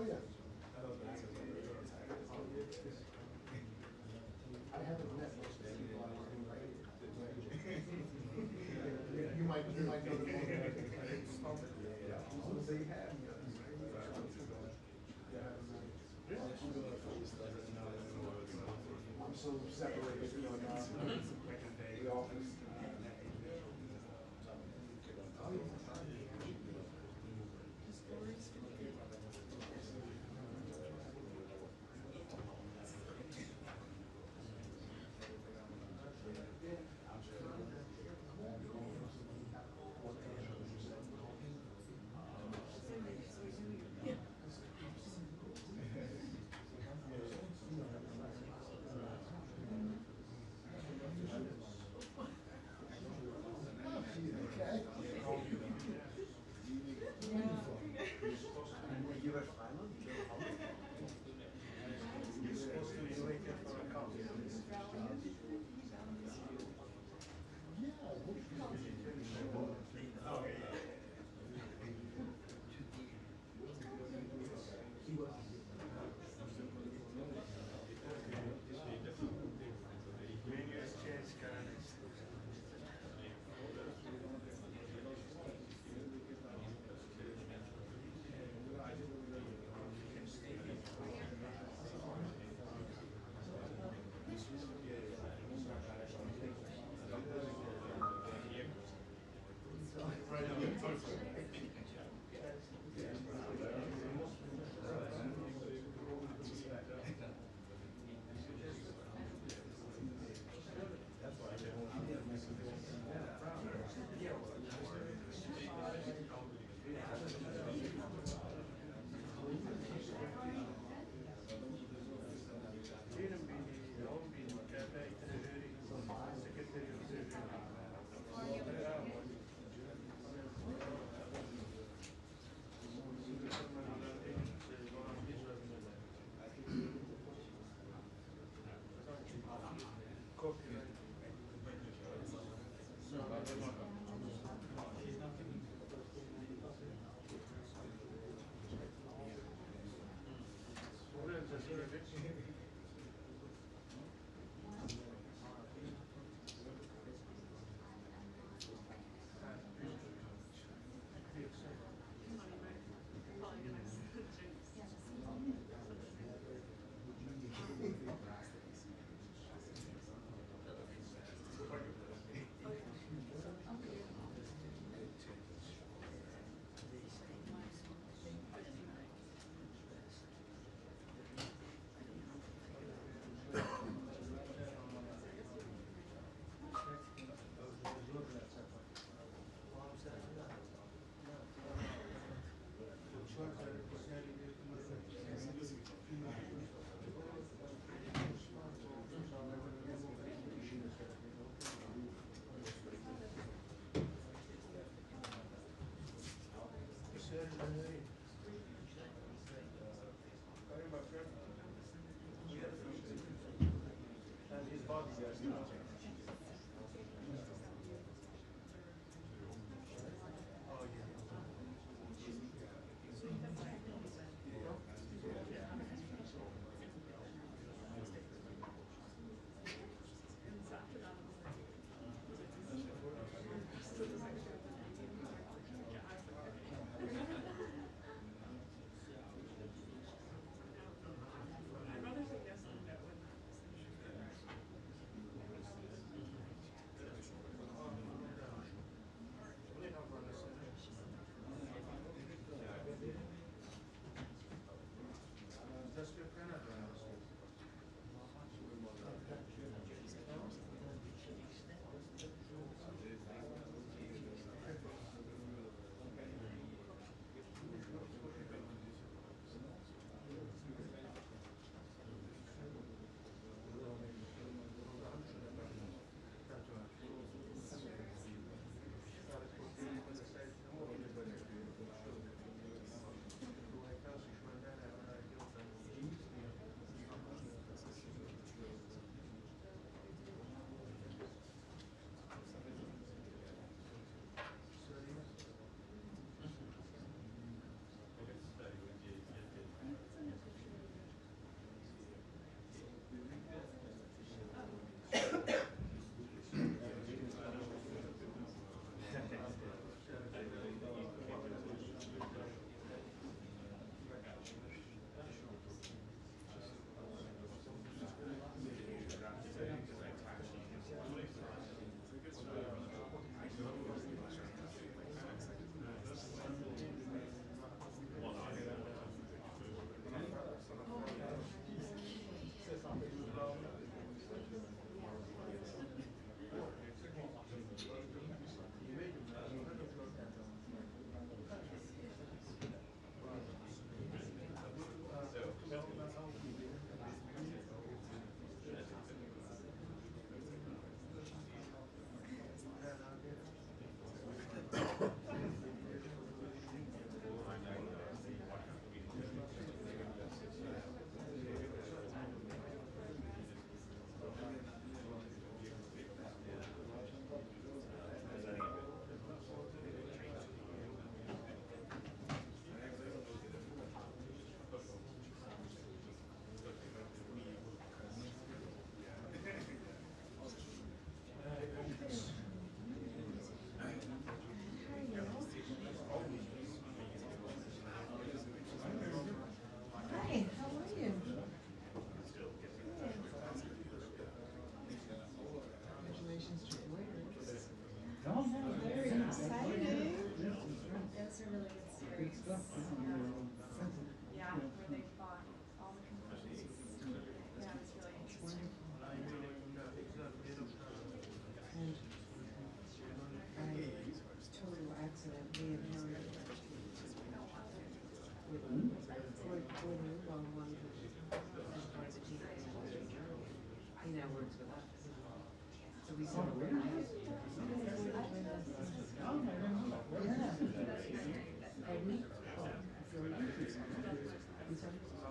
Oh, yeah. I haven't met most of the people I was invited. You might know the most American. So they have. I'm so separated from the office.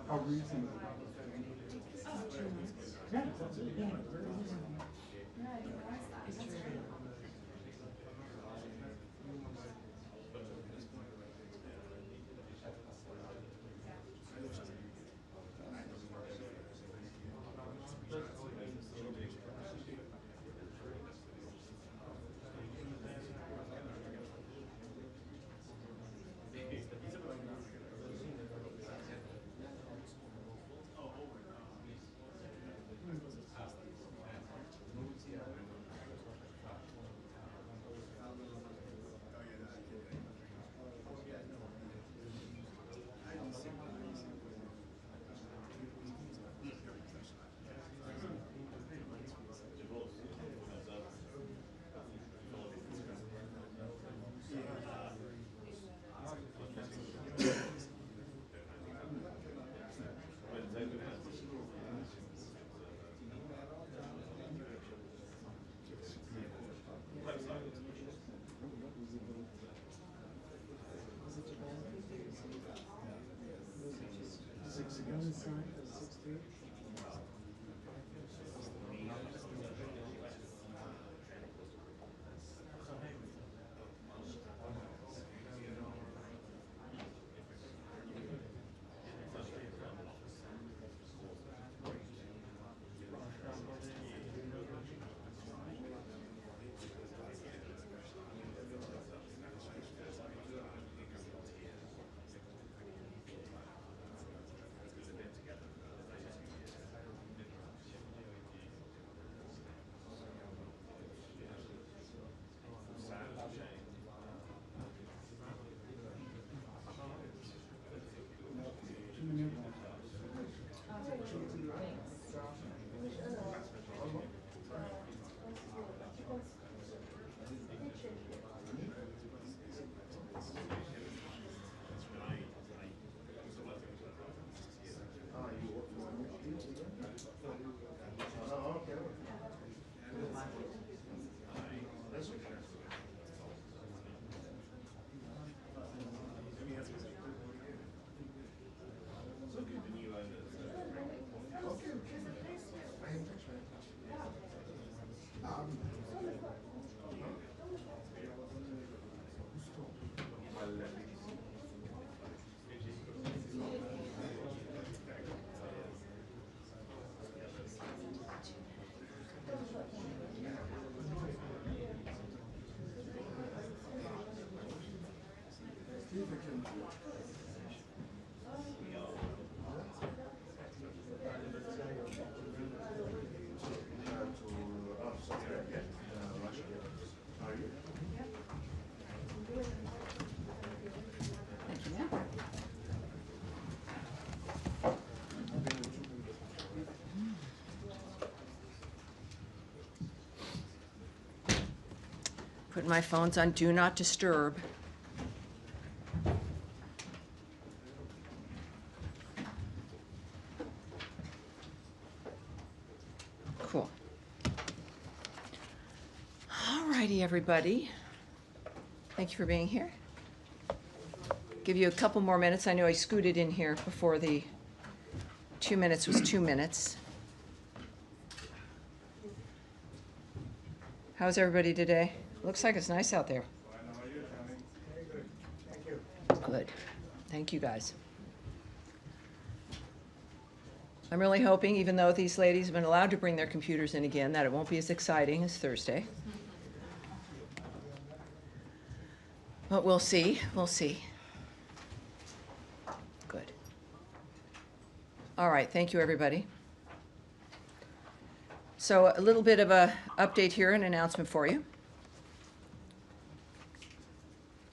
How recent? Yeah, that's it. Yeah. Put my phones on Do Not Disturb. Cool. All righty, everybody. Thank you for being here. Give you a couple more minutes. I know I scooted in here before the 2 minutes was 2 minutes. How's everybody today? Looks like it's nice out there. Good. Thank you, guys. I'm really hoping, even though these ladies have been allowed to bring their computers in again, that it won't be as exciting as Thursday. But we'll see. We'll see. Good. All right. Thank you, everybody. So a little bit of an update here, an announcement for you.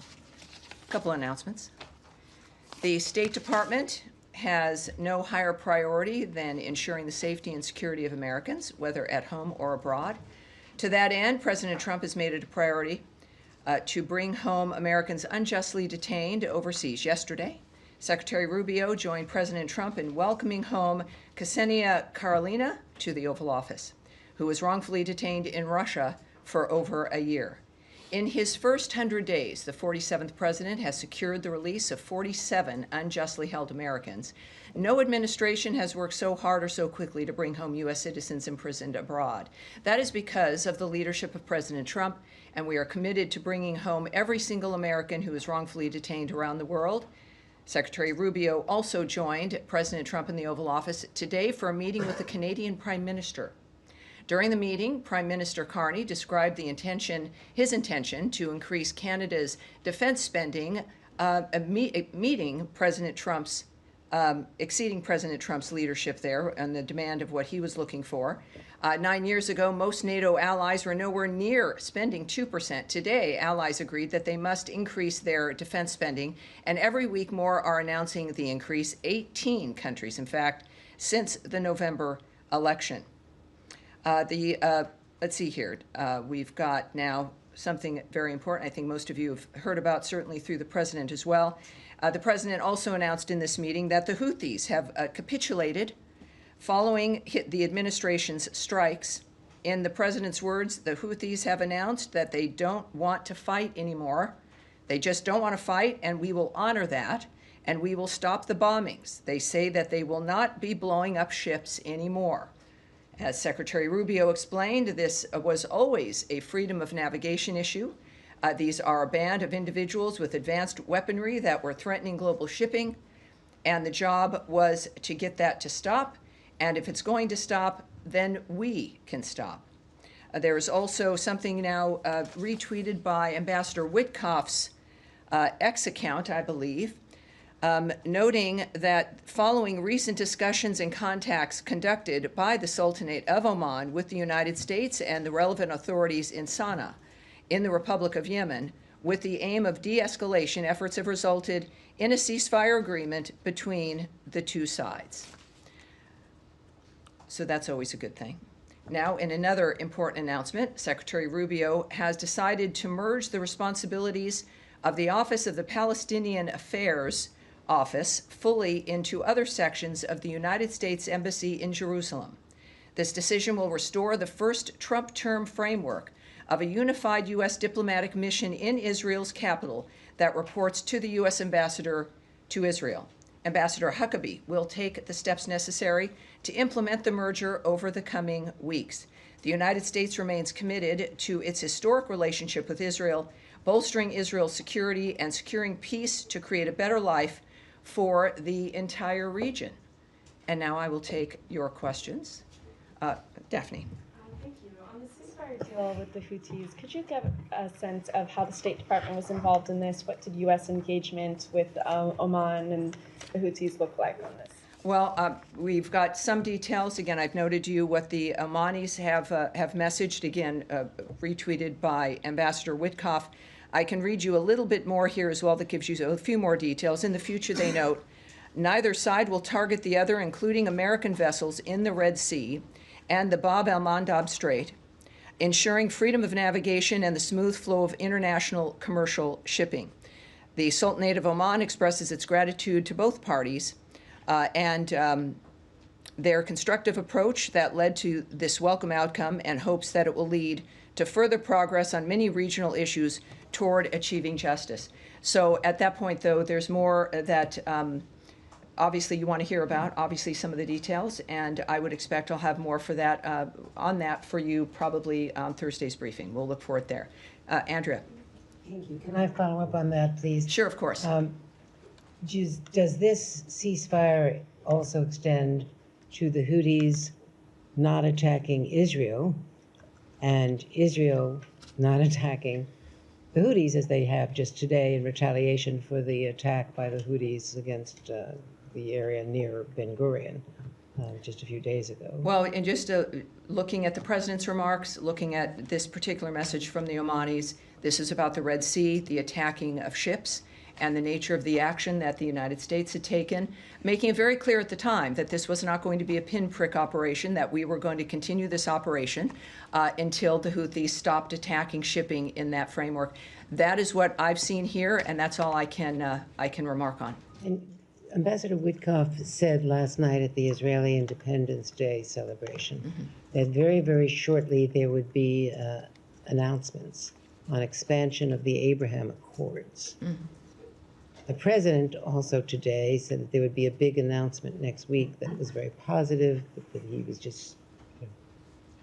A couple announcements. The State Department has no higher priority than ensuring the safety and security of Americans, whether at home or abroad. To that end, President Trump has made it a priority to bring home Americans unjustly detained overseas. Yesterday, Secretary Rubio joined President Trump in welcoming home Ksenia Karelina to the Oval Office, who was wrongfully detained in Russia for over a year. In his first 100 days, the 47th president has secured the release of 47 unjustly held Americans. No administration has worked so hard or so quickly to bring home U.S. citizens imprisoned abroad. That is because of the leadership of President Trump, and we are committed to bringing home every single American who is wrongfully detained around the world. Secretary Rubio also joined President Trump in the Oval Office today for a meeting with the Canadian Prime Minister. During the meeting, Prime Minister Carney described his intention to increase Canada's defense spending, exceeding President Trump's leadership there and the demand of what he was looking for. 9 years ago, most NATO allies were nowhere near spending 2%. Today, allies agreed that they must increase their defense spending, and every week more are announcing the increase. 18 countries, in fact, since the November election. Let's see here. We've got now something very important I think most of you have heard about, certainly through the president as well. The president also announced in this meeting that the Houthis have capitulated following the administration's strikes. In the president's words, the Houthis have announced that they don't want to fight anymore. They just don't want to fight, and we will honor that, and we will stop the bombings. They say that they will not be blowing up ships anymore. As Secretary Rubio explained, this was always a freedom of navigation issue. These are a band of individuals with advanced weaponry that were threatening global shipping, and the job was to get that to stop. And if it's going to stop, then we can stop. There is also something now retweeted by Ambassador Witkoff's X account, I believe, noting that following recent discussions and contacts conducted by the Sultanate of Oman with the United States and the relevant authorities in Sana'a, in the Republic of Yemen, with the aim of de-escalation, efforts have resulted in a ceasefire agreement between the two sides. So that's always a good thing. Now, in another important announcement, Secretary Rubio has decided to merge the responsibilities of the Office of the Palestinian Affairs Office fully into other sections of the United States Embassy in Jerusalem. This decision will restore the first Trump term framework of a unified U.S. diplomatic mission in Israel's capital that reports to the U.S. ambassador to Israel. Ambassador Huckabee will take the steps necessary to implement the merger over the coming weeks. The United States remains committed to its historic relationship with Israel, bolstering Israel's security and securing peace to create a better life for the entire region. And now I will take your questions. Daphne. Thank you. On the ceasefire deal with the Houthis, could you give a sense of how the State Department was involved in this? What did U.S. engagement with Oman and the Houthis look like on this? Well, we've got some details. Again, I've noted to you what the Omanis have messaged, again, retweeted by Ambassador Witkoff. I can read you a little bit more here as well that gives you a few more details. In the future, they note, neither side will target the other, including American vessels in the Red Sea and the Bab el-Mandab Strait, ensuring freedom of navigation and the smooth flow of international commercial shipping. The Sultanate of Oman expresses its gratitude to both parties and their constructive approach that led to this welcome outcome, and hopes that it will lead to further progress on many regional issues toward achieving justice. So at that point, though, there's more that obviously you want to hear about, obviously some of the details, and I would expect I'll have more for that on that for you probably on Thursday's briefing. We'll look for it there. Andrea. Thank you. Can I follow up on that, please? Sure, of course. Does this ceasefire also extend to the Houthis not attacking Israel and Israel not attacking the Houthis, as they have just today in retaliation for the attack by the Houthis against the area near Ben Gurion just a few days ago? Well, and just looking at the president's remarks, looking at this particular message from the Omanis, this is about the Red Sea, the attacking of ships, and the nature of the action that the United States had taken, making it very clear at the time that this was not going to be a pinprick operation, that we were going to continue this operation until the Houthis stopped attacking shipping in that framework. That is what I've seen here, and that's all I can remark on. And Ambassador Witkoff said last night at the Israeli Independence Day celebration that very, very shortly there would be announcements on expansion of the Abraham Accords. The president also today said that there would be a big announcement next week that was very positive, but that he was just,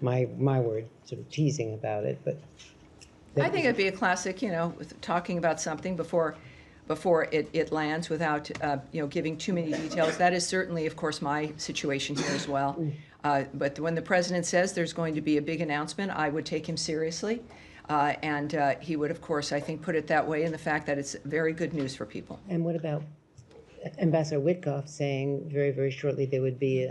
my word, sort of teasing about it. But I think it'd be a classic, with talking about something before it lands without, giving too many details. That is certainly, of course, my situation here as well. But when the president says there's going to be a big announcement, I would take him seriously. And he would, of course, I think, put it that way in the fact that it's very good news for people. And what about Ambassador Witkoff saying very, very shortly there would be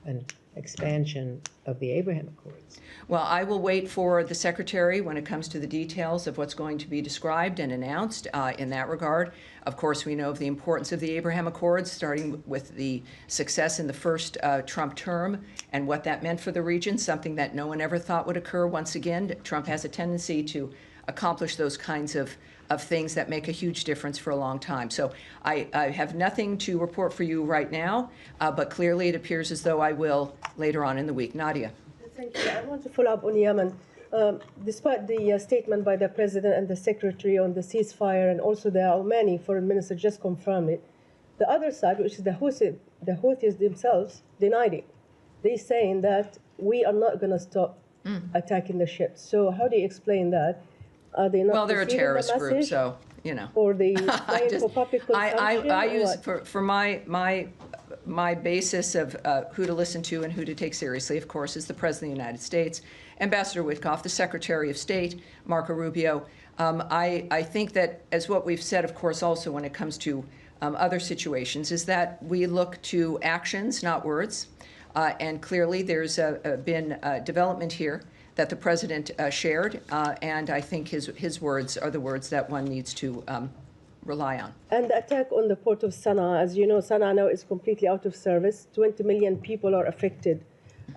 an expansion of the Abraham Accords? Well, I will wait for the secretary when it comes to the details of what's going to be described and announced in that regard. Of course, we know of the importance of the Abraham Accords, starting with the success in the first Trump term and what that meant for the region, something that no one ever thought would occur. Once again, Trump has a tendency to accomplish those kinds of things that make a huge difference for a long time. So I have nothing to report for you right now, but clearly it appears as though I will later on in the week. Nadia. Thank you. I want to follow up on Yemen. Despite the statement by the president and the secretary on the ceasefire, and also the Omani foreign minister just confirmed it, the other side, which is the Houthis themselves, denied it. They're saying that we are not going to stop attacking the ships. So how do you explain that? Are they not? Well, they're a terrorist group, so Or they saying for public consumption? I use for my basis of who to listen to and who to take seriously, of course, is the President of the United States, Ambassador Witkoff, the Secretary of State, Marco Rubio. I think that, as what we've said, of course, also when it comes to other situations, is that we look to actions, not words. And clearly there's been development here that the President shared, and I think his words are the words that one needs to rely on. And the attack on the port of Sana'a, as you know, Sana'a now is completely out of service. 20 million people are affected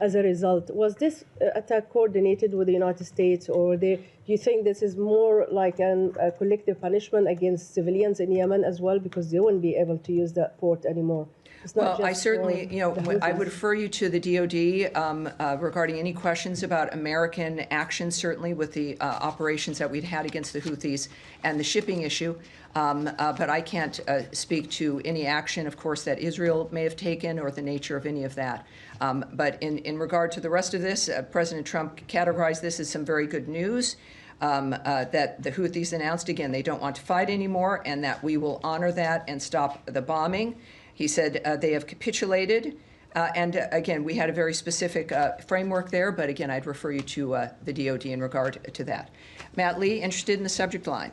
as a result. Was this attack coordinated with the United States, or do you think this is more like a collective punishment against civilians in Yemen as well, because they won't be able to use that port anymore? Well, I certainly, I would refer you to the DOD regarding any questions about American action, certainly with the operations that we'd had against the Houthis and the shipping issue. But I can't speak to any action, of course, that Israel may have taken or the nature of any of that. But in regard to the rest of this, President Trump categorized this as some very good news. That the Houthis announced, again, they don't want to fight anymore, and that we will honor that and stop the bombing. He said they have capitulated. And again, we had a very specific framework there, but again, I'd refer you to the DOD in regard to that. Matt Lee, interested in the subject line?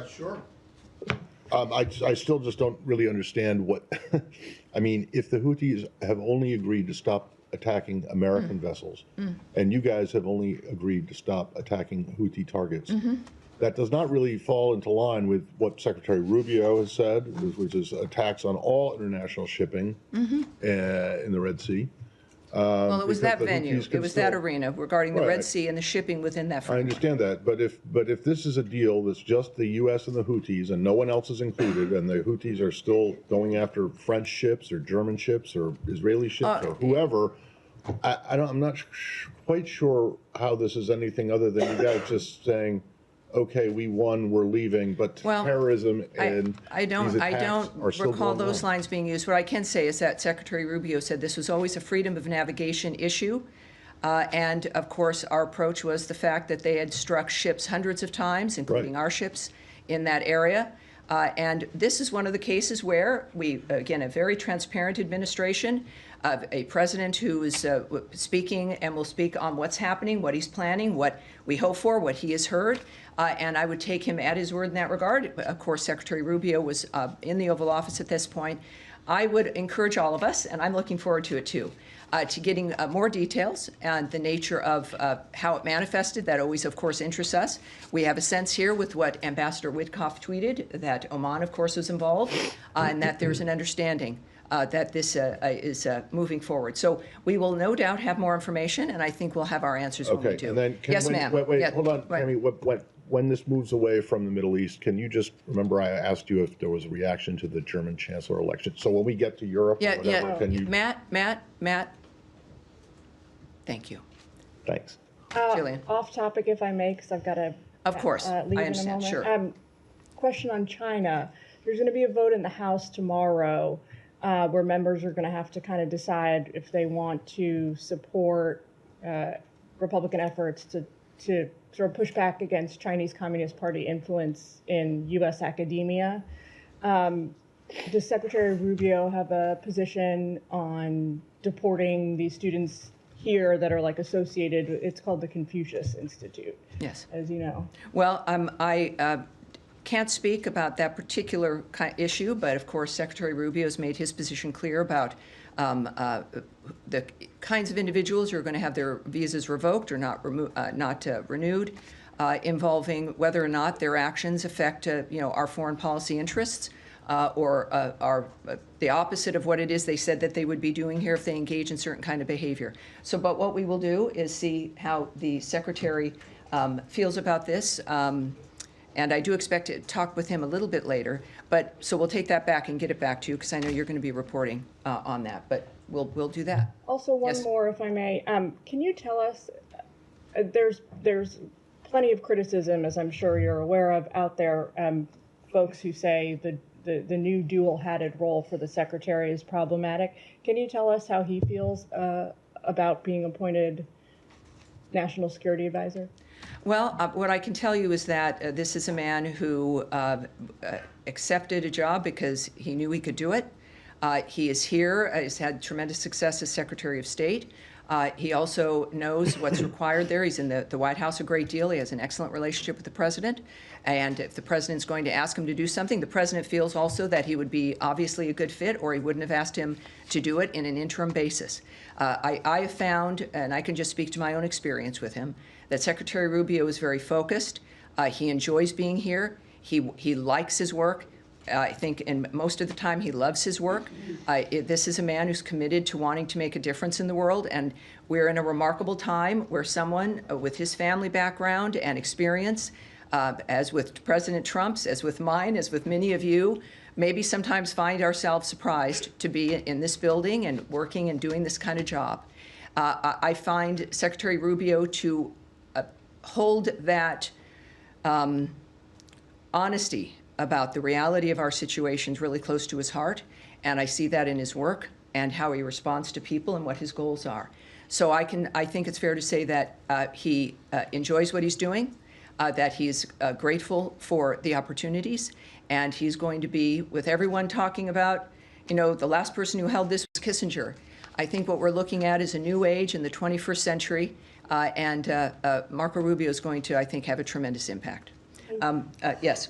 Sure. I still just don't really understand what, I mean, if the Houthis have only agreed to stop attacking American vessels, and you guys have only agreed to stop attacking Houthi targets, that does not really fall into line with what Secretary Rubio has said, which is attacks on all international shipping in the Red Sea. Well, it was that venue, it was that arena regarding the Red Sea and the shipping within that framework. I understand that, but if this is a deal that's just the U.S. and the Houthis and no one else is included, and the Houthis are still going after French ships or German ships or Israeli ships or whoever, I'm not quite sure how this is anything other than you guys just saying, okay, we won, we're leaving, but terrorism and I don't recall those on. lines being used. What I can say is that Secretary Rubio said this was always a freedom of navigation issue. And of course, our approach was the fact that they had struck ships hundreds of times, including our ships, in that area. And this is one of the cases where we, again, a very transparent administration, a president who is speaking and will speak on what's happening, what he's planning, what we hope for, what he has heard. And I would take him at his word in that regard. Of course, Secretary Rubio was in the Oval Office at this point. I would encourage all of us, and I'm looking forward to it too, to getting more details and the nature of how it manifested. That always, of course, interests us. We have a sense here with what Ambassador Witkoff tweeted, that Oman, of course, was involved, and that there's an understanding that this is moving forward. So we will no doubt have more information, and I think we'll have our answers when we do. And then yes, ma'am. Wait, yeah. hold on, Tammy. when this moves away from the Middle East, can you just, remember I asked you if there was a reaction to the German chancellor election. So when we get to Europe or Yeah, whatever, yeah. can you? Matt. Thank you. Thanks. Jillian. Off topic, if I may, because I've got to Of course, leave I in a understand, moment. sure. Question on China. There's going to be a vote in the House tomorrow where members are going to have to kind of decide if they want to support Republican efforts to sort of push back against Chinese Communist Party influence in U.S. academia. Does Secretary Rubio have a position on deporting these students here that are like associated? It's called the Confucius Institute. Yes. As you know. Well, I can't speak about that particular issue, but of course, Secretary Rubio has made his position clear about the kinds of individuals who are going to have their visas revoked or not renewed, involving whether or not their actions affect our foreign policy interests. Or are the opposite of what it is they said that they would be doing here if they engage in certain kind of behavior. So, but what we will do is see how the Secretary feels about this, and I do expect to talk with him a little bit later, but, so we'll take that back and get it back to you, because I know you're going to be reporting on that, but we'll do that. Also, one Yes. more, if I may. Can you tell us, there's plenty of criticism, as I'm sure you're aware of, out there, folks who say the new dual-hatted role for the secretary is problematic. Can you tell us how he feels about being appointed National Security Advisor? Well, what I can tell you is that this is a man who accepted a job because he knew he could do it. He is here, has had tremendous success as Secretary of State. He also knows what's required there. He's in the White House a great deal. He has an excellent relationship with the president. And if the president's going to ask him to do something, the president feels also that he would be obviously a good fit, or he wouldn't have asked him to do it in an interim basis. I have found, and I can just speak to my own experience with him, that Secretary Rubio is very focused. He enjoys being here. He likes his work. I think, and most of the time, he loves his work. This is a man who's committed to wanting to make a difference in the world, and we're in a remarkable time where someone with his family background and experience, as with President Trump's, as with mine, as with many of you, maybe sometimes find ourselves surprised to be in this building and working and doing this kind of job. I find Secretary Rubio to hold that honesty about the reality of our situations really close to his heart, and I see that in his work and how he responds to people and what his goals are. So I think it's fair to say that he enjoys what he's doing, that he's grateful for the opportunities, and he's going to be, with everyone talking about, the last person who held this was Kissinger. I think what we're looking at is a new age in the 21st century, and Marco Rubio is going to, I think, have a tremendous impact. Yes.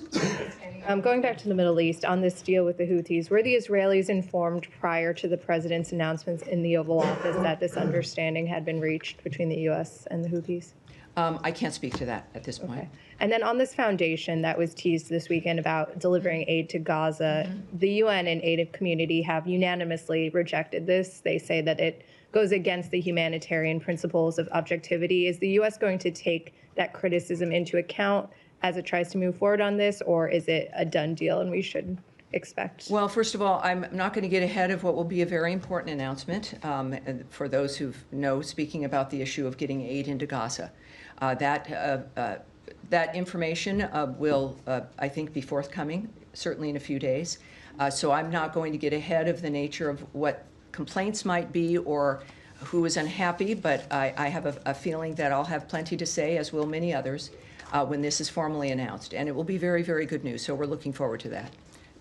Going back to the Middle East, on this deal with the Houthis, were the Israelis informed prior to the president's announcements in the Oval Office that this understanding had been reached between the U.S. and the Houthis? I can't speak to that at this point. Okay. And then on this foundation that was teased this weekend about delivering aid to Gaza, the UN and aid community have unanimously rejected this. They say that it goes against the humanitarian principles of objectivity. Is the U.S. going to take that criticism into account as it tries to move forward on this, or is it a done deal and we should expect? Well, first of all, I'm not going to get ahead of what will be a very important announcement for those who know, speaking about the issue of getting aid into Gaza. That information will, I think, be forthcoming, certainly in a few days. So I'm not going to get ahead of the nature of what complaints might be or who is unhappy, but I have a feeling that I'll have plenty to say, as will many others, when this is formally announced. And it will be very, very good news, so we're looking forward to that.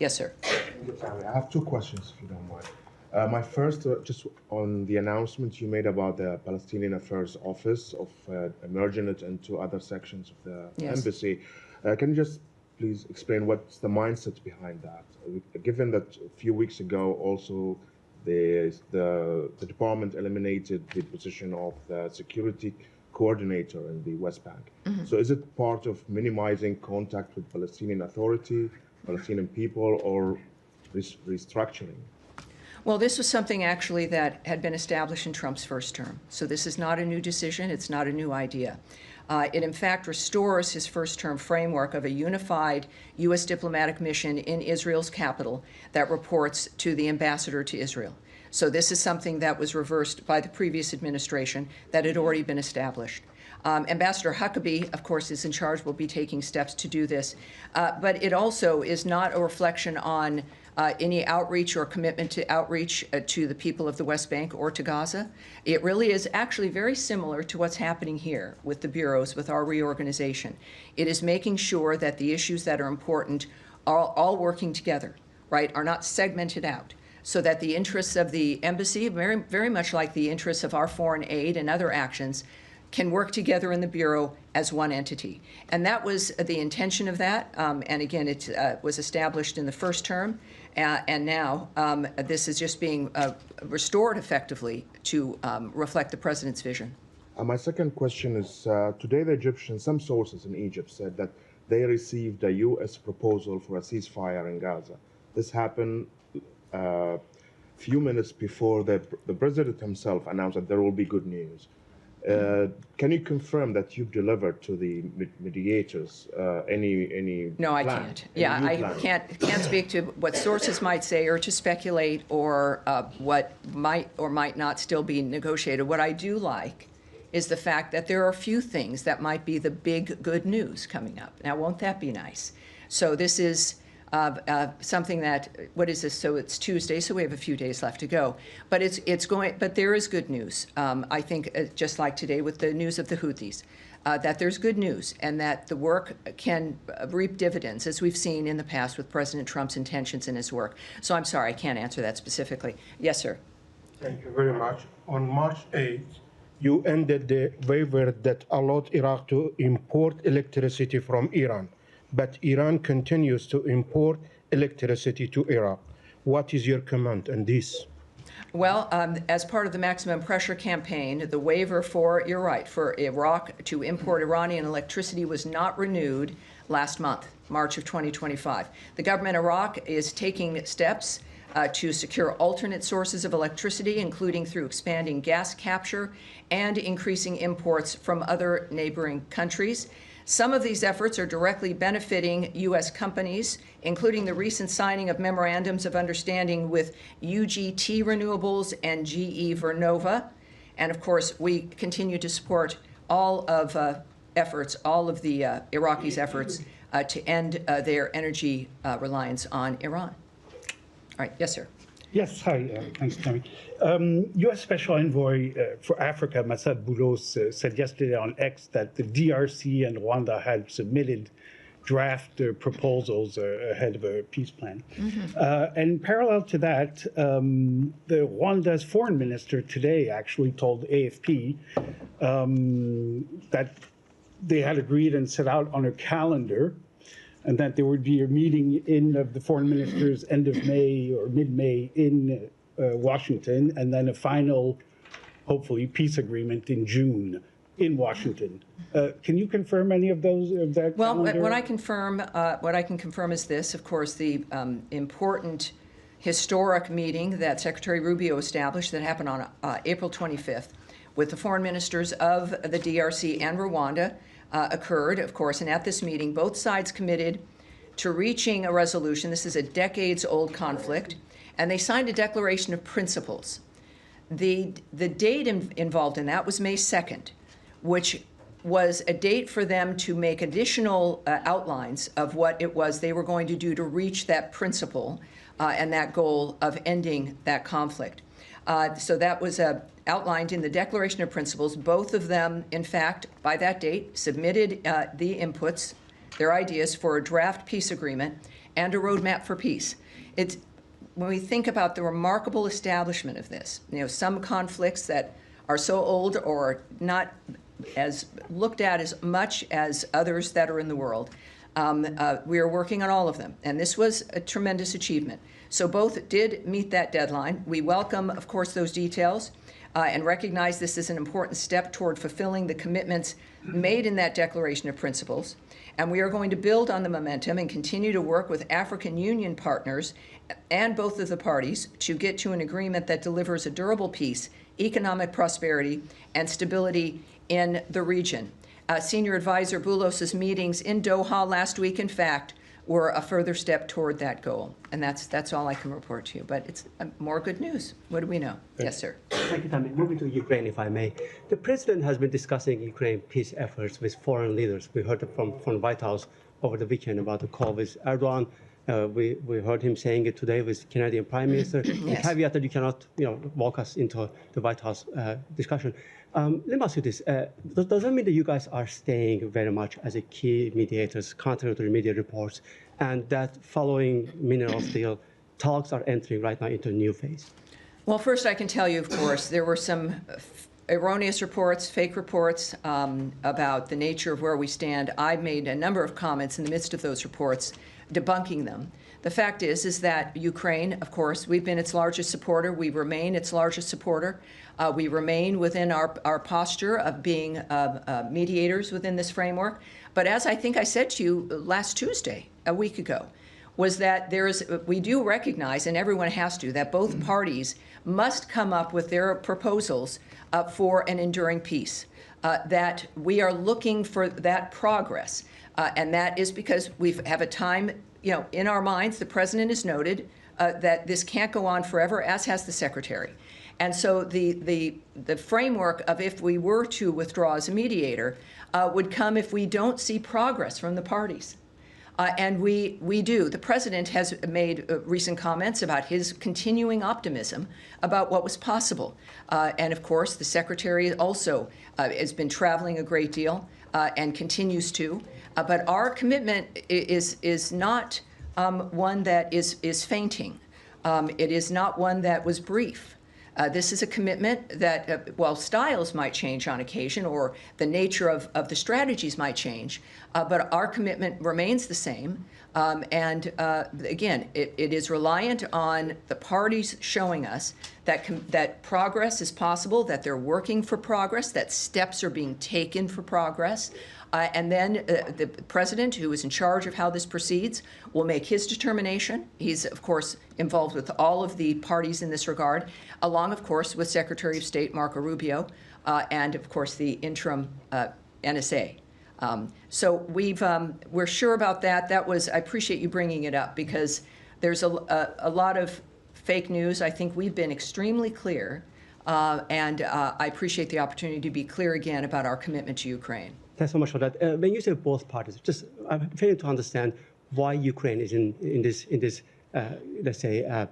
Yes, sir. I have two questions, if you don't mind. My first, just on the announcement you made about the Palestinian Affairs Office of merging it into other sections of the embassy. Can you just please explain what's the mindset behind that? Given that a few weeks ago also the department eliminated the position of the security coordinator in the West Bank. So is it part of minimizing contact with Palestinian Authority, Palestinian people, or restructuring? Well, this was something actually that had been established in Trump's first term. So this is not a new decision. It's not a new idea. It, in fact, restores his first-term framework of a unified U.S. diplomatic mission in Israel's capital that reports to the ambassador to Israel. So this is something that was reversed by the previous administration that had already been established. Ambassador Huckabee, of course, is in charge, will be taking steps to do this. But it also is not a reflection on any outreach or commitment to outreach to the people of the West Bank or to Gaza. It really is actually very similar to what's happening here with the bureaus, with our reorganization. It is making sure that the issues that are important are all working together, right, are not segmented out, so that the interests of the embassy, very, very much like the interests of our foreign aid and other actions, can work together in the Bureau as one entity. And that was the intention of that. And again, it was established in the first term. And now this is just being restored effectively to reflect the president's vision. My second question is, today the Egyptians, some sources in Egypt said that they received a U.S. proposal for a ceasefire in Gaza. This happened few minutes before the president himself announced that there will be good news. Can you confirm that you've delivered to the mediators any No, I plan, can't. any Yeah, new I plan? can't speak to what sources might say or to speculate or what might or might not still be negotiated. What I do like is the fact that there are a few things that might be the big good news coming up. Now, won't that be nice? So this is something that, what is this? So it's Tuesday, so we have a few days left to go. But it's going. But there is good news. I think, just like today with the news of the Houthis, that there's good news and that the work can reap dividends, as we've seen in the past with President Trump's intentions in his work. So I'm sorry, I can't answer that specifically. Yes, sir. Thank you very much. On March 8th, you ended the waiver that allowed Iraq to import electricity from Iran. But Iran continues to import electricity to Iraq. What is your comment on this? Well, as part of the maximum pressure campaign, the waiver for, you're right, for Iraq to import Iranian electricity was not renewed last month, March of 2025. The government of Iraq is taking steps to secure alternate sources of electricity, including through expanding gas capture and increasing imports from other neighboring countries. Some of these efforts are directly benefiting U.S. companies, including the recent signing of memorandums of understanding with UGT Renewables and GE Vernova. And of course, we continue to support all of efforts, all of the Iraqis' efforts to end their energy reliance on Iran. All right, yes, sir. Yes, hi, thanks, Tammy. U.S. Special Envoy for Africa, Massad Boulos, said yesterday on X that the DRC and Rwanda had submitted draft proposals ahead of a peace plan. And parallel to that, the Rwanda's foreign minister today actually told AFP that they had agreed and set out on a calendar and that there would be a meeting in the foreign ministers end of May or mid-May in Washington, and then a final, hopefully, peace agreement in June in Washington. Can you confirm any of those? Of that well, calendar? what I can confirm is this: of course, the important historic meeting that Secretary Rubio established that happened on April 25th with the foreign ministers of the DRC and Rwanda. Occurred, of course, and at this meeting, both sides committed to reaching a resolution. This is a decades-old conflict, and they signed a declaration of principles. The date involved in that was May 2nd, which was a date for them to make additional outlines of what it was they were going to do to reach that principle and that goal of ending that conflict. So that was outlined in the Declaration of Principles. Both of them, in fact, by that date, submitted the inputs, their ideas for a draft peace agreement and a roadmap for peace. It's, when we think about the remarkable establishment of this, some conflicts that are so old or not as looked at as much as others that are in the world, we are working on all of them, and this was a tremendous achievement. So both did meet that deadline. We welcome, of course, those details and recognize this is an important step toward fulfilling the commitments made in that Declaration of Principles. And we are going to build on the momentum and continue to work with African Union partners and both of the parties to get to an agreement that delivers a durable peace, economic prosperity, and stability in the region. Senior Advisor Boulos's meetings in Doha last week, in fact, were a further step toward that goal. And that's all I can report to you. But it's more good news. What do we know? Yes, sir. Thank you, Tammy. Moving to Ukraine, if I may. The president has been discussing Ukraine peace efforts with foreign leaders. We heard from the White House over the weekend about the call with Erdogan. We heard him saying it today with Canadian Prime Minister. Yes. The caveat that you cannot, walk us into the White House discussion. Let me ask you this: does that mean that you guys are staying very much as a key mediators, contrary to the media reports, and that following minerals deal, talks are entering right now into a new phase? Well, first I can tell you, of course, there were some erroneous reports, fake reports about the nature of where we stand. I made a number of comments in the midst of those reports, debunking them. The fact is that Ukraine, of course, we've been its largest supporter. We remain its largest supporter. We remain within our posture of being mediators within this framework. But as I think I said to you last Tuesday, a week ago, was that we do recognize, and everyone has to, that both parties must come up with their proposals for an enduring peace, that we are looking for that progress. And that is because we have a time, in our minds, the president has noted that this can't go on forever, as has the secretary. And so the framework of if we were to withdraw as a mediator would come if we don't see progress from the parties. And we do. The president has made recent comments about his continuing optimism about what was possible. And of course, the secretary also has been traveling a great deal and continues to. But our commitment is not one that is fainting. It is not one that was brief. This is a commitment that, while styles might change on occasion or the nature of the strategies might change, but our commitment remains the same. And again, it is reliant on the parties showing us that progress is possible, that they're working for progress, that steps are being taken for progress. And then the president, who is in charge of how this proceeds, will make his determination. He's, of course, involved with all of the parties in this regard, along, of course, with Secretary of State Marco Rubio and, of course, the interim NSA. So we're sure about that. I appreciate you bringing it up because there's a lot of fake news. I think we've been extremely clear, and I appreciate the opportunity to be clear again about our commitment to Ukraine. Thanks so much for that. When you say both parties, I'm failing to understand why Ukraine is in this let's say,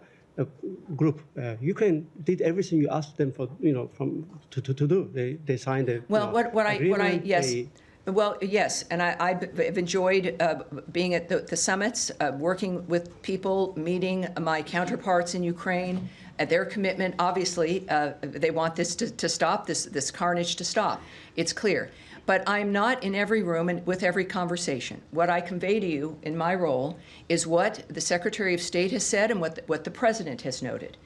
group. Ukraine did everything you asked them for, to do. They signed a agreement. Yes. Well, yes, and I've enjoyed being at the summits, working with people, meeting my counterparts in Ukraine. Their commitment, obviously, they want this to stop, this carnage to stop. It's clear. But I'm not in every room and with every conversation. What I convey to you in my role is what the Secretary of State has said and what the President has noted,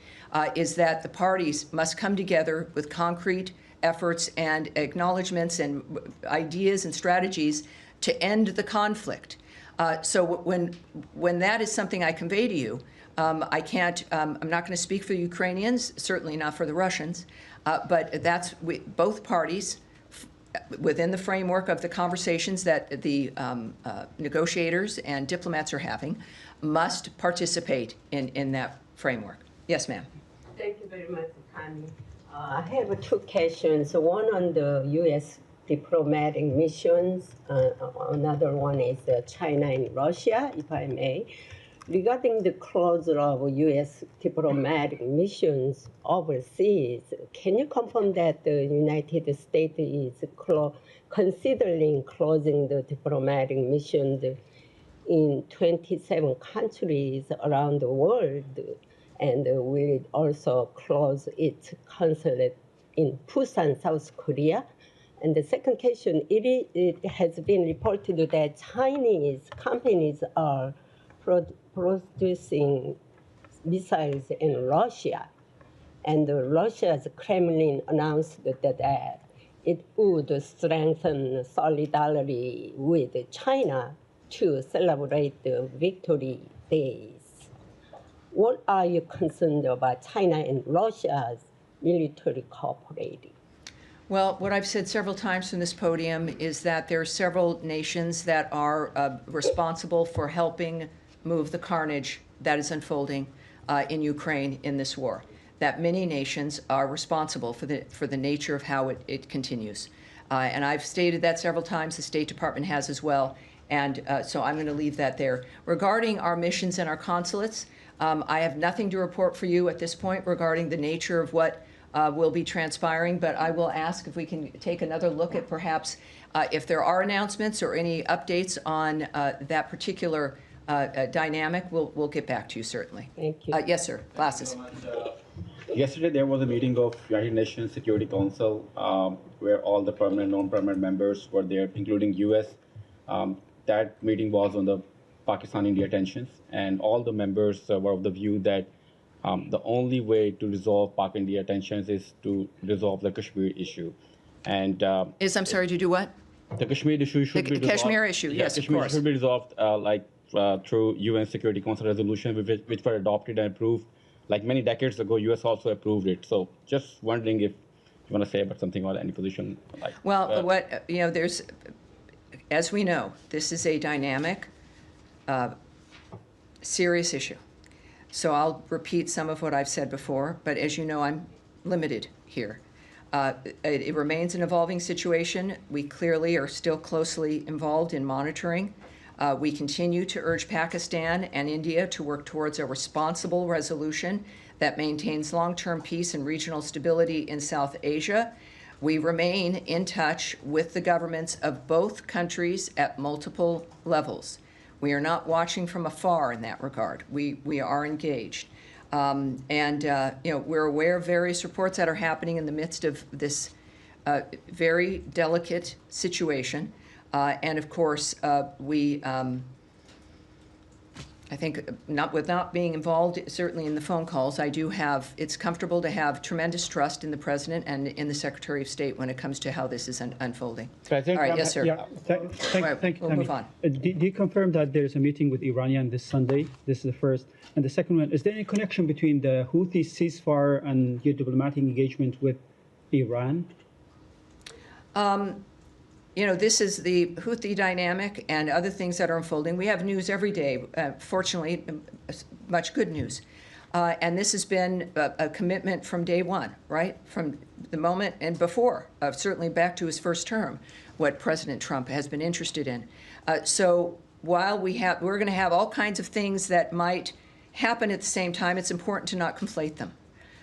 is that the parties must come together with concrete efforts and acknowledgments and ideas and strategies to end the conflict. So when that is something I convey to you, I'm not going to speak for the Ukrainians, certainly not for the Russians, but both parties, within the framework of the conversations that the negotiators and diplomats are having, must participate in that framework. Yes, ma'am. Thank you very much, Tammy. I have two questions. One on the U.S. diplomatic missions. Another one is China and Russia, if I may. Regarding the closure of U.S. diplomatic missions overseas, can you confirm that the United States is considering closing the diplomatic missions in 27 countries around the world, and will it also close its consulate in Busan, South Korea? And the second question, it has been reported that Chinese companies are producing missiles in Russia, and Russia's Kremlin announced that it would strengthen solidarity with China to celebrate the victory days. What are you concerned about China and Russia's military cooperating? Well, what I've said several times from this podium is that there are several nations that are responsible for helping move the carnage that is unfolding in Ukraine in this war. That many nations are responsible for the nature of how it continues. And I've stated that several times. The State Department has as well. And so I'm going to leave that there. Regarding our missions and our consulates, I have nothing to report for you at this point regarding the nature of what will be transpiring, but I will ask if we can take another look at perhaps if there are announcements or any updates on that particular dynamic. We'll get back to you, certainly. Thank you. Yes, sir. Glasses. Yesterday, there was a meeting of United Nations Security Council where all the permanent, non-permanent members were there, including U.S. That meeting was on the Pakistan-India tensions, and all the members were of the view that the only way to resolve Pak-India tensions is to resolve the Kashmir issue. And I'm sorry, to do what? The Kashmir issue should be resolved. The Kashmir issue, yes, Kashmir of course. should be resolved through UN Security Council resolution, which were adopted and approved like many decades ago. US also approved it. So just wondering if you want to say about something about any position. Like, well, there's, as we know, this is a dynamic, serious issue. So I'll repeat some of what I've said before, but as you know, I'm limited here. It remains an evolving situation. We clearly are still closely involved in monitoring. We continue to urge Pakistan and India to work towards a responsible resolution that maintains long-term peace and regional stability in South Asia. We remain in touch with the governments of both countries at multiple levels. We are not watching from afar in that regard. We are engaged. We're aware of various reports that are happening in the midst of this very delicate situation. And of course, I think with not being involved, certainly in the phone calls, it's comfortable to have tremendous trust in the President and in the Secretary of State when it comes to how this is unfolding. President, all right, yes, sir. Yeah, thank you, we'll move on. Do you confirm that there's a meeting with Iranian this Sunday? This is the first. And the second one, is there any connection between the Houthi ceasefire and your diplomatic engagement with Iran? This is the Houthi dynamic and other things that are unfolding. We have news every day, fortunately, much good news. And this has been a commitment from day one, right? From the moment and before, certainly back to his first term, what President Trump has been interested in. So while we're going to have all kinds of things that might happen at the same time, it's important to not conflate them.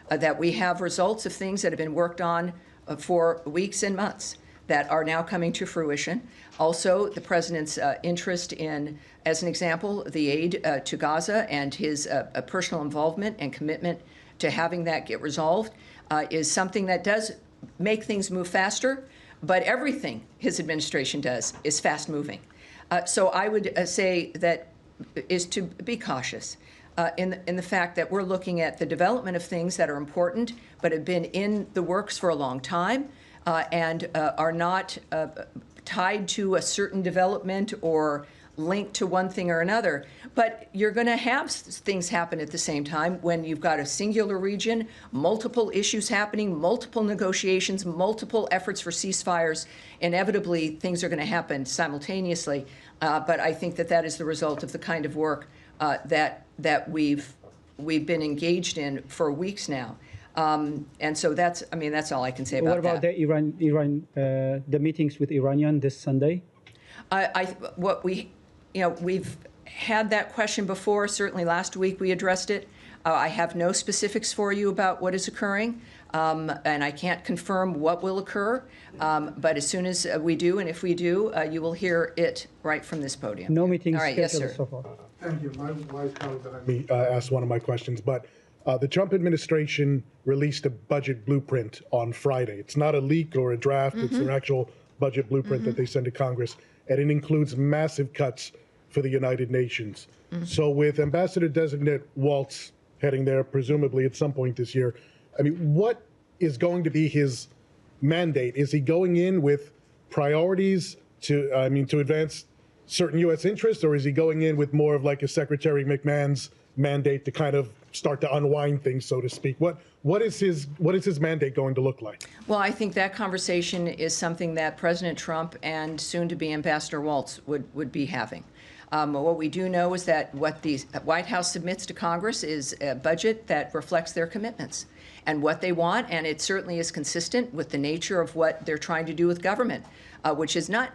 That we have results of things that have been worked on for weeks and months that are now coming to fruition. Also, the President's interest in, as an example, the aid to Gaza and his personal involvement and commitment to having that get resolved is something that does make things move faster, but everything his administration does is fast-moving. So I would say that is to be cautious in the fact that we're looking at the development of things that are important but have been in the works for a long time, and are not tied to a certain development or linked to one thing or another. But you're going to have things happen at the same time when you've got a singular region, multiple issues happening, multiple negotiations, multiple efforts for ceasefires. Inevitably, things are going to happen simultaneously. But I think that is the result of the kind of work that we've been engaged in for weeks now. And so that's all I can say about that. What about the meetings with Iranian this Sunday? We've had that question before. Certainly last week we addressed it. I have no specifics for you about what is occurring, and I can't confirm what will occur. But as soon as we do, and if we do, you will hear it right from this podium. No meetings all right, yes, scheduled sir. so far. Thank you. My colleague let me ask one of my questions, but the Trump administration released a budget blueprint on Friday. It's not a leak or a draft. It's an actual budget blueprint that they sent to Congress, and it includes massive cuts for the United Nations. So with Ambassador-designate Waltz heading there, presumably at some point this year, what is going to be his mandate? Is he going in with priorities to advance certain U.S. interests, or is he going in with more of like a Secretary McMahon's mandate to kind of start to unwind things, so to speak. What is his mandate going to look like? Well, I think that conversation is something that President Trump and soon-to-be Ambassador Waltz would be having. What we do know is that what the White House submits to Congress is a budget that reflects their commitments and what they want, and it certainly is consistent with the nature of what they're trying to do with government, which is not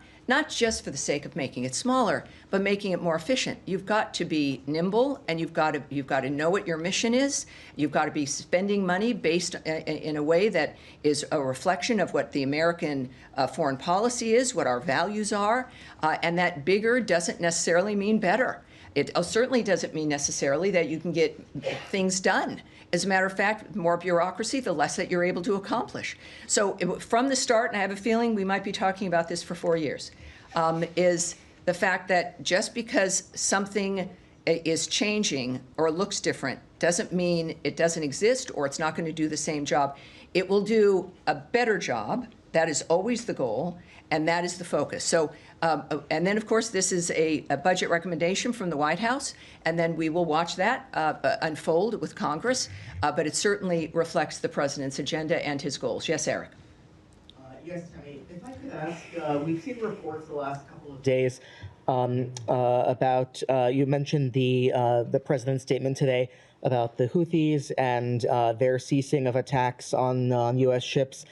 just for the sake of making it smaller, but making it more efficient. You've got to be nimble, and you've got to know what your mission is. You've got to be spending money based in a way that is a reflection of what the American foreign policy is, what our values are, and that bigger doesn't necessarily mean better. It certainly doesn't mean necessarily that you can get things done. As a matter of fact, more bureaucracy, the less that you're able to accomplish. So from the start, and I have a feeling we might be talking about this for 4 years, is the fact that just because something is changing or looks different doesn't mean it doesn't exist or it's not going to do the same job. It will do a better job. That is always the goal, and that is the focus. So, and then, of course, this is a budget recommendation from the White House, and then we will watch that unfold with Congress. But it certainly reflects the president's agenda and his goals. Yes, Eric. Yes, Tammy. If I could ask, we've seen reports the last couple of days about you mentioned the president's statement today about the Houthis and their ceasing of attacks on U.S. ships.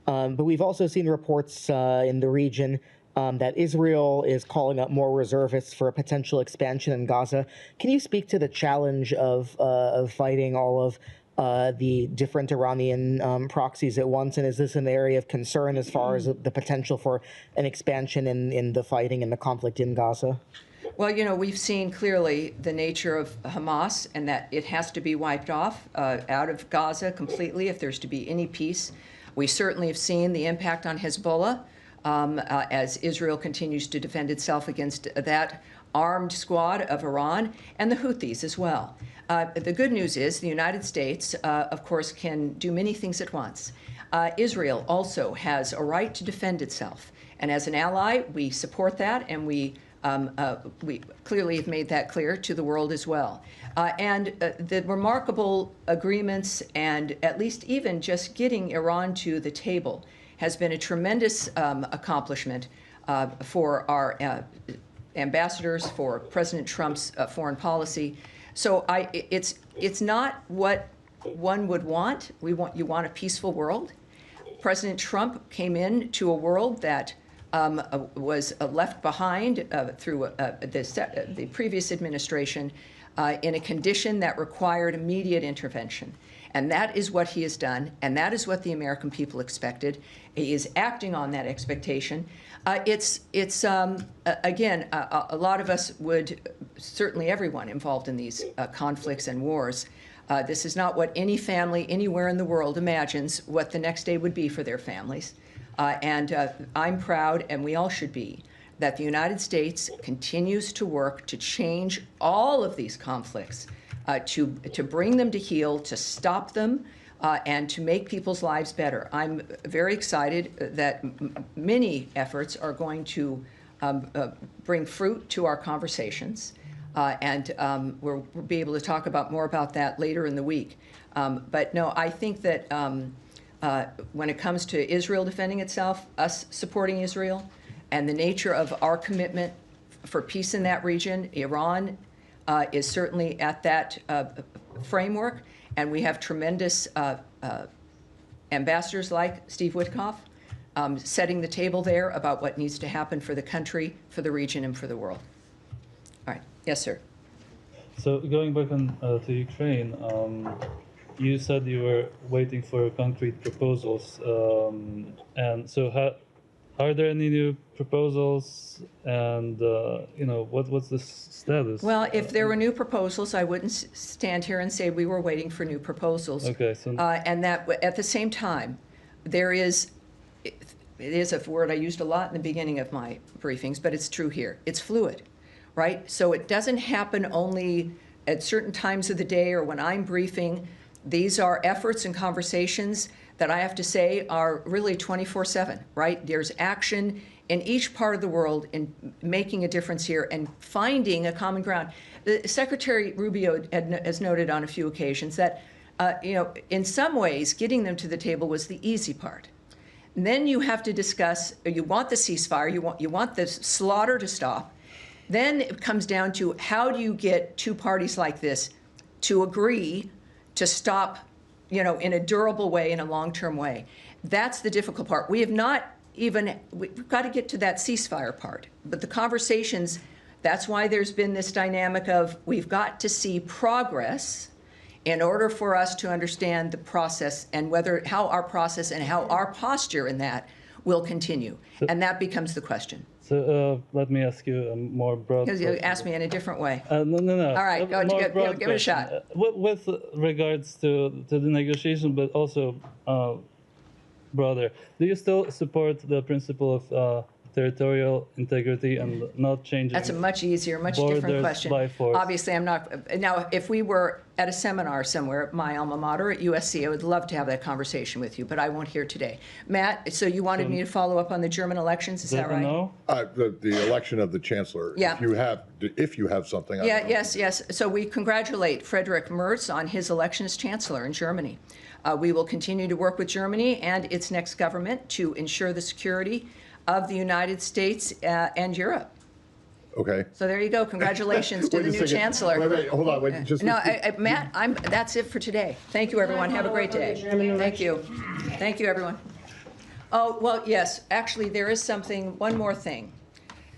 But we've also seen reports in the region that Israel is calling up more reservists for a potential expansion in Gaza. Can you speak to the challenge of fighting all of the different Iranian proxies at once? And is this an area of concern as far as the potential for an expansion in the fighting and the conflict in Gaza? Well, you know, we've seen clearly the nature of Hamas and that it has to be wiped off out of Gaza completely if there's to be any peace. We certainly have seen the impact on Hezbollah as Israel continues to defend itself against that armed squad of Iran and the Houthis as well. The good news is the United States, of course, can do many things at once. Israel also has a right to defend itself. And as an ally, we support that, and we clearly have made that clear to the world as well. And the remarkable agreements and at least even just getting Iran to the table has been a tremendous accomplishment for our ambassadors, for President Trump's foreign policy. So it's not what one would want. You want a peaceful world. President Trump came into a world that was left behind through the previous administration in a condition that required immediate intervention. And that is what he has done, and that is what the American people expected. He is acting on that expectation. Again, a lot of us would, certainly everyone involved in these conflicts and wars, this is not what any family anywhere in the world imagines what the next day would be for their families. And I'm proud, and we all should be, that the United States continues to work to change all of these conflicts, to bring them to heel, to stop them, and to make people's lives better. I'm very excited that many efforts are going to bring fruit to our conversations, and we'll be able to talk more about that later in the week. But no, I think that when it comes to Israel defending itself, us supporting Israel, and the nature of our commitment for peace in that region, Iran is certainly at that framework, and we have tremendous ambassadors like Steve Witkoff setting the table there about what needs to happen for the country, for the region, and for the world. All right. Yes, sir. So going back to Ukraine, you said you were waiting for concrete proposals, and so are there any new proposals, and what's the status? Well, if there were new proposals, I wouldn't stand here and say we were waiting for new proposals. Okay. So and that at the same time, it is a word I used a lot in the beginning of my briefings, but it's true here. It's fluid, right? So it doesn't happen only at certain times of the day or when I'm briefing. These are efforts and conversations that I have to say are really 24/7, right? There's action in each part of the world in making a difference here and finding a common ground. Secretary Rubio has noted on a few occasions that, in some ways, getting them to the table was the easy part. And then you have to discuss, you want the ceasefire, you want the slaughter to stop. Then it comes down to how do you get two parties like this to agree to stop, in a durable way, in a long-term way. That's the difficult part. We've got to get to that ceasefire part. But the conversations, that's why there's been this dynamic of we've got to see progress in order for us to understand the process and how our process and how our posture in that will continue. And that becomes the question. So let me ask you a more broad Because you question. asked me in a different way. No. All right, go, More give broad it a shot. question. With regards to the negotiation, but also broader, do you still support the principle of territorial integrity and not changing? That's a much easier, much different borders question. by force? Obviously, I'm not. Now, if we were at a seminar somewhere at my alma mater at USC, I would love to have that conversation with you, but I won't here today. Matt, so you wanted me to follow up on the German elections, is that right? No? The election of the chancellor. Yeah. If you have something. Yeah, yes. So we congratulate Friedrich Merz on his election as chancellor in Germany. We will continue to work with Germany and its next government to ensure the security of the United States and Europe. Okay. So there you go. Congratulations to Wait the a new second. chancellor. Wait, hold on. Wait, just. No, Matt, that's it for today. Thank you, everyone. Have a great day. Thank you. Thank you, everyone. Oh, well, yes. Actually, there is one more thing.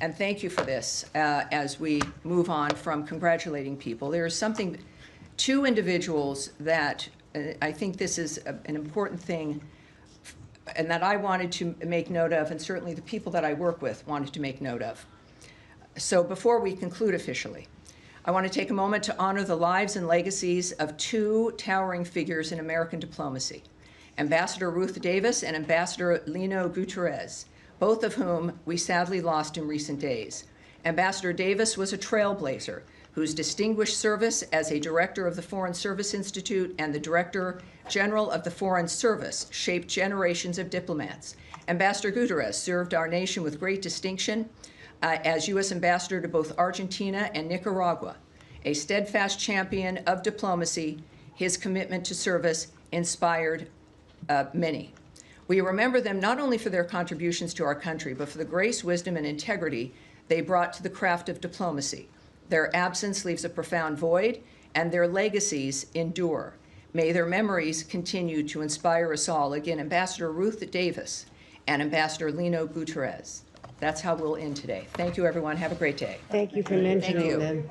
And thank you for this as we move on from congratulating people. There is two individuals that I think this is an important thing and that I wanted to make note of, and certainly the people that I work with wanted to make note of. So before we conclude officially, I want to take a moment to honor the lives and legacies of two towering figures in American diplomacy, Ambassador Ruth Davis and Ambassador Lino Guterres, both of whom we sadly lost in recent days. Ambassador Davis was a trailblazer whose distinguished service as a director of the Foreign Service Institute and the Director General of the Foreign Service shaped generations of diplomats. Ambassador Guterres served our nation with great distinction as U.S. Ambassador to both Argentina and Nicaragua. A steadfast champion of diplomacy, his commitment to service inspired many. We remember them not only for their contributions to our country, but for the grace, wisdom, and integrity they brought to the craft of diplomacy. Their absence leaves a profound void, and their legacies endure. May their memories continue to inspire us all. Again, Ambassador Ruth Davis and Ambassador Lino Guterres. That's how we'll end today. Thank you, everyone. Have a great day. Thank you for mentioning Thank you. them.